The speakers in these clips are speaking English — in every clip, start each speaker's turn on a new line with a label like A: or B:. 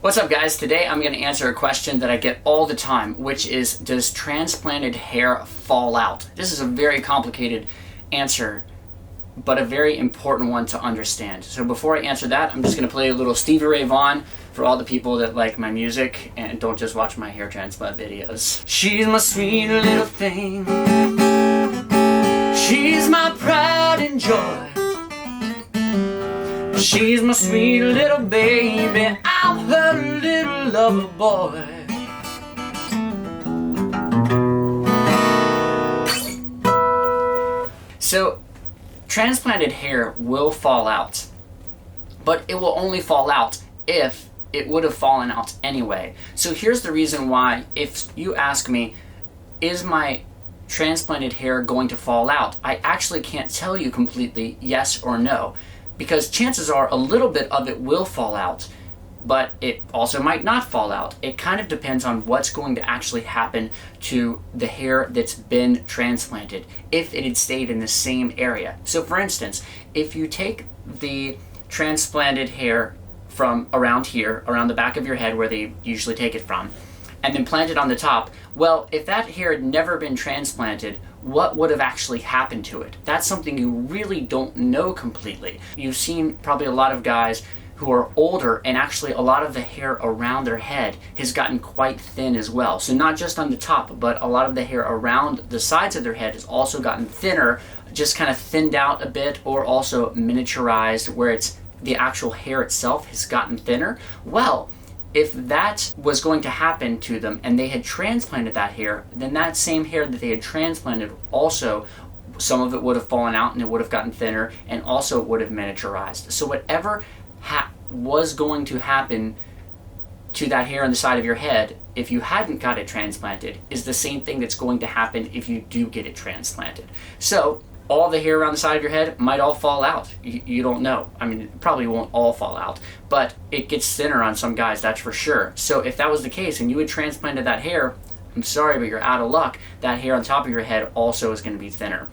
A: What's up, guys? Today I'm going to answer a question that I get all the time, which is, does transplanted hair fall out? This is a very complicated answer, but a very important one to understand. So before I answer that, I'm just going to play a little Stevie Ray Vaughan for all the people that like my music and don't just watch my hair transplant videos. She's my sweet little thing. She's my pride and joy. She's my sweet little baby. I'm her little lover boy. So, transplanted hair will fall out, but it will only fall out if it would have fallen out anyway. So here's the reason why, if you ask me, is my transplanted hair going to fall out? I actually can't tell you completely yes or no, because chances are a little bit of it will fall out, but it also might not fall out. It kind of depends on what's going to actually happen to the hair that's been transplanted, if it had stayed in the same area. So for instance, if you take the transplanted hair from around here, around the back of your head where they usually take it from, and then plant it on the top, well, if that hair had never been transplanted, what would have actually happened to it? That's something you really don't know completely. You've seen probably a lot of guys who are older, and actually a lot of the hair around their head has gotten quite thin as well. So not just on the top, but a lot of the hair around the sides of their head has also gotten thinner, just kind of thinned out a bit, or also miniaturized, where it's the actual hair itself has gotten thinner. Well, if that was going to happen to them and they had transplanted that hair, then that same hair that they had transplanted also, some of it would have fallen out and it would have gotten thinner, and also it would have miniaturized. So whatever was going to happen to that hair on the side of your head if you hadn't got it transplanted is the same thing that's going to happen if you do get it transplanted. So all the hair around the side of your head might all fall out. You don't know. I mean, it probably won't all fall out, but it gets thinner on some guys, that's for sure. So if that was the case and you had transplanted that hair, I'm sorry, but you're out of luck. That hair on top of your head also is going to be thinner.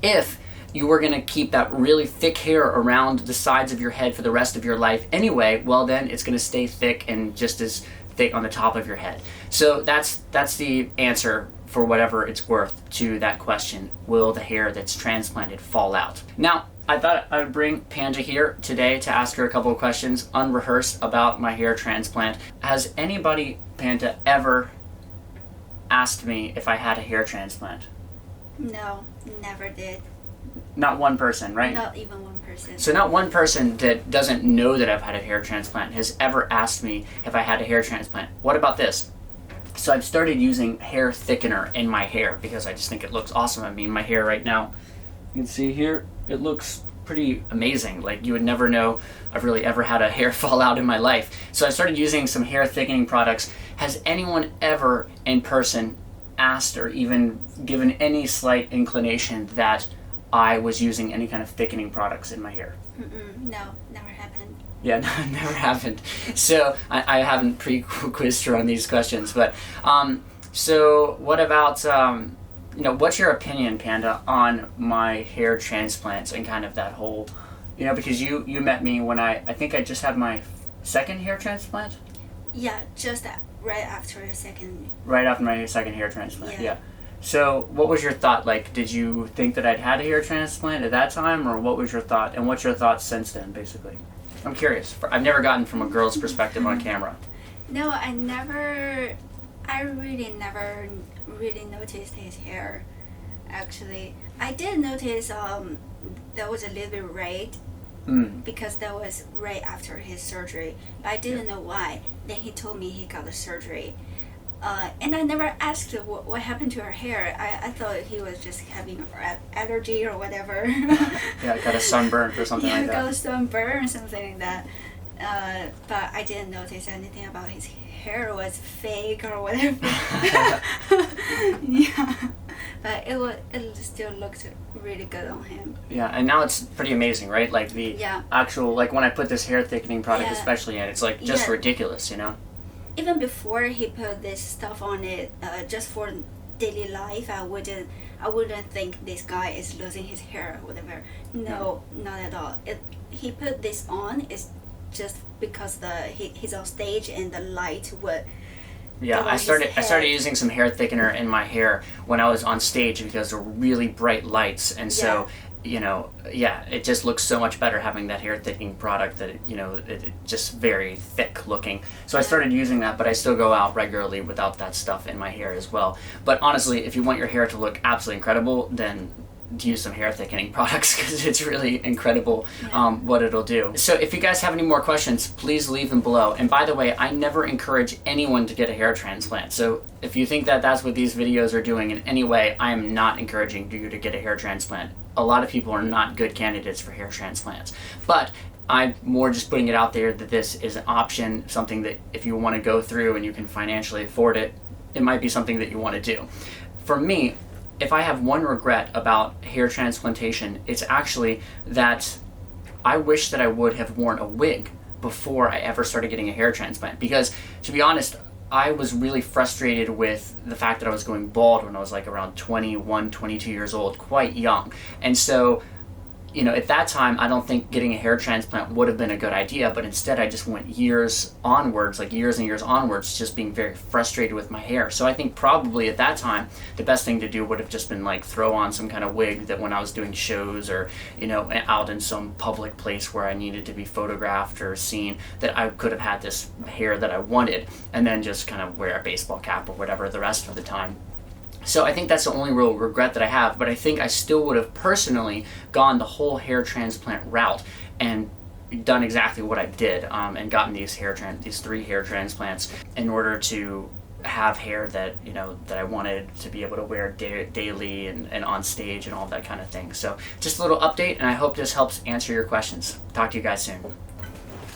A: If you were going to keep that really thick hair around the sides of your head for the rest of your life anyway, well then it's going to stay thick and just as thick on the top of your head. So that's the answer for whatever it's worth to that question. Will the hair that's transplanted fall out? Now, I thought I would bring Panda here today to ask her a couple of questions, unrehearsed, about my hair transplant. Has anybody, Panda, ever asked me if I had a hair transplant?
B: No, never did.
A: Not one person, right?
B: Not even one person.
A: So not one person that doesn't know that I've had a hair transplant has ever asked me if I had a hair transplant. What about this? So I've started using hair thickener in my hair because I just think it looks awesome. I mean, my hair right now, you can see here, it looks pretty amazing. Like, you would never know I've really ever had a hair fall out in my life. So I started using some hair thickening products. Has anyone ever in person asked or even given any slight inclination that I was using any kind of thickening products in my hair?
B: No, never happened.
A: Yeah, no, never happened. So I haven't pre-quizzed her on these questions, but so what about what's your opinion, Panda, on my hair transplants and kind of that whole, because you met me when I think I just had my second hair transplant.
B: Yeah, just right after your second.
A: Right after my second hair transplant.
B: Yeah.
A: So what was your thought? Like, did you think that I'd had a hair transplant at that time, or what was your thought? And what's your thoughts since then, basically? I'm curious. I've never gotten from a girl's perspective on camera.
B: No, I really never really noticed his hair, actually. I did notice there was a little bit red, because that was right after his surgery. But I didn't know why. Then he told me he got the surgery. And I never asked what happened to her hair. I thought he was just having an allergy or whatever.
A: Yeah, got a sunburn or something like that.
B: Yeah, got a sunburn or something like that. But I didn't notice anything about his hair was fake or whatever. Yeah, but it still looked really good on him.
A: Yeah, and now it's pretty amazing, right? Like the actual, like when I put this hair thickening product especially in, it's like just ridiculous,
B: Even before he put this stuff on it, just for daily life, I wouldn't think this guy is losing his hair or whatever. No, not at all. He put this on is just because he's on stage and the light would.
A: Yeah, I started using some hair thickener in my hair when I was on stage because there were really bright lights, and so it just looks so much better having that hair thickening product that it just very thick looking. So I started using that, but I still go out regularly without that stuff in my hair as well. But honestly, if you want your hair to look absolutely incredible, then use some hair thickening products because it's really incredible what it'll do. So if you guys have any more questions, please leave them below. And by the way, I never encourage anyone to get a hair transplant. So if you think that that's what these videos are doing in any way, I am not encouraging you to get a hair transplant. A lot of people are not good candidates for hair transplants. But I'm more just putting it out there that this is an option, something that if you want to go through and you can financially afford it, it might be something that you want to do. For me, if I have one regret about hair transplantation, it's actually that I wish that I would have worn a wig before I ever started getting a hair transplant. Because, to be honest, I was really frustrated with the fact that I was going bald when I was like around 21, 22 years old, quite young. And so, at that time, I don't think getting a hair transplant would have been a good idea, but instead I just went years and years onwards, just being very frustrated with my hair. So I think probably at that time, the best thing to do would have just been like throw on some kind of wig that when I was doing shows or, out in some public place where I needed to be photographed or seen, that I could have had this hair that I wanted, and then just kind of wear a baseball cap or whatever the rest of the time. So I think that's the only real regret that I have, but I think I still would have personally gone the whole hair transplant route and done exactly what I did, and gotten these 3 hair transplants in order to have hair that that I wanted to be able to wear daily and on stage and all that kind of thing. So just a little update, and I hope this helps answer your questions. Talk to you guys soon.